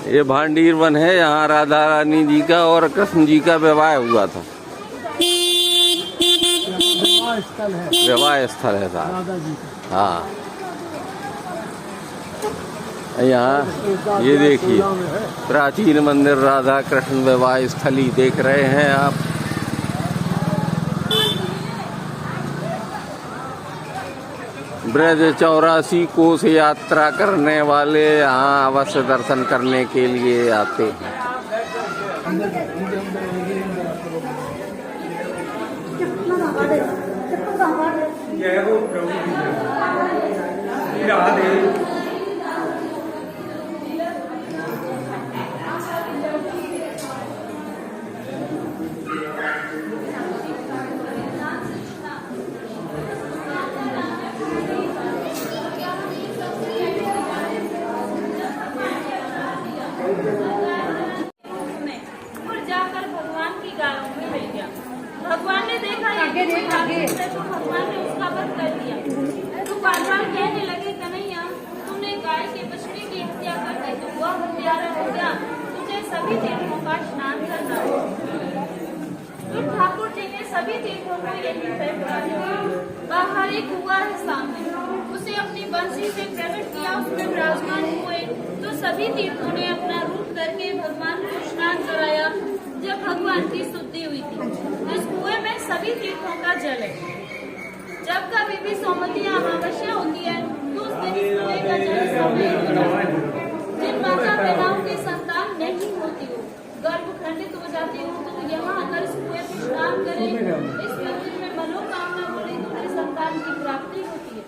ये भांडीर वन है, यहाँ राधा रानी जी का और कृष्ण जी का विवाह हुआ था। विवाह स्थल है साहब। हाँ, यहाँ ये देखिए प्राचीन मंदिर राधा कृष्ण विवाह स्थली देख रहे हैं आप। ब्रज 84 कोस यात्रा करने वाले यहाँ अवश्य दर्शन करने के लिए आते हैं। भगवान ने देखा तो भगवान ने उसका वध कर दिया। तो बार-बार कहने लगे, कन्हैया तुमने गाय के बछड़े की हत्या कर दी तो वह हत्यारा हो गया, तुझे सभी तीर्थों का स्नान करना होगा। तो ठाकुर जी ने सभी तीर्थों को यही फैसला किया। बाहर एक कुआं है सामने, उसे अपनी बंसी से प्रकट किया, उसमें विराजमान हुए। तो सभी तीर्थों ने अपना रूप करके भगवान को स्नान कराया। जब भगवान की शुद्धि हुई थी, इस कुएं में सभी तीर्थों का जल है। जब कभी भी सोमवती अमावस्या होती है तो उस दिन इस कुएं का जल समाहित हो जाता है। जिन माता पिताओं की संतान नहीं होती हो, गर्भ खंडित हो जाती हो, तो यहाँ आकर इस कुएं में स्नान करें, इस मंदिर में मनोकामना बोले तो उन्हें संतान की प्राप्ति होती है।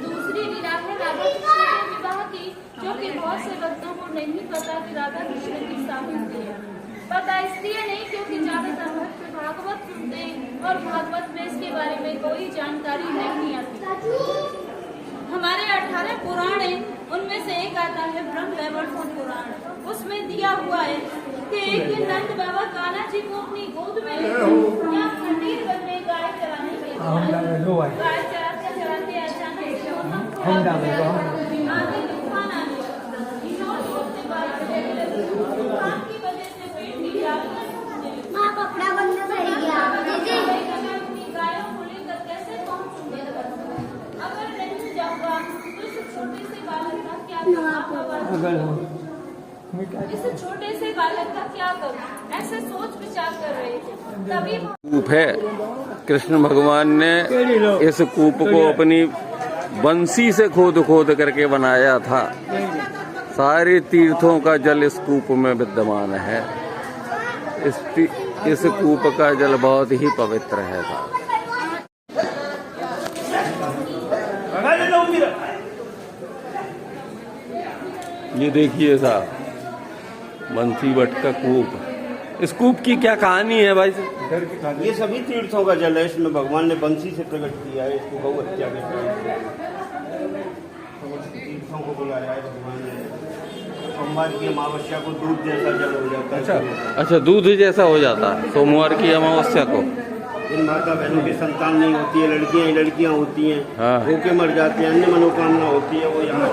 दूसरी लीला है राधा कृष्ण के विवाह की, जो कि बहुत से भक्तों को नहीं पता कि राधा कृष्ण की शादी हुई है। पता इसलिए नहीं क्योंकि ज्यादातर भक्त भागवत सुनते और भागवत में इसके बारे में कोई जानकारी नहीं आती। हमारे 18 पुराण हैं, उनमें से एक आता है ब्रह्म वैवर्तन पुराण। उसमें दिया हुआ है कि एक दिन नंद बाबा कान्हा जी को अपनी गोद में लेकर यहाँ खंडीर वन में गाय चराने के लिए गाय चराते चराते अचानक आगे तूफान आने कपड़ा बंद कर गया। अपनी गायों को लेकर कैसे पहुंचूंगे? अगर नहीं जाऊंगा तो इस छोटे से बालक का क्या करूं? इस छोटे से बालक का क्या करूं? ऐसे सोच विचार कर रहे थे। तभी कूप है, कृष्ण भगवान ने इस कूप को अपनी बंसी से खोद खोद करके बनाया था। सारे तीर्थों का जल इस कूप में विद्यमान है। इस कूप का जल बहुत ही पवित्र है। ये देखिए साहब, बंसी बट का कूप। इस कूप की क्या कहानी है भाई? ये सभी तीर्थों का जल है। इसमें भगवान ने बंसी से प्रकट किया है। इसको गौ हत्या के तीर्थों को बुलाया है भगवान ने। सोमवार की अमावस्या को दूध जैसा जल हो जाता है। अच्छा, दूध जैसा हो जाता है सोमवार की अमावस्या को। इन माता बहनों की संतान नहीं होती है, लड़कियां होती हैं, हाँ, भूखे मर जाते हैं, अन्य मनोकामना होती है, वो यहाँ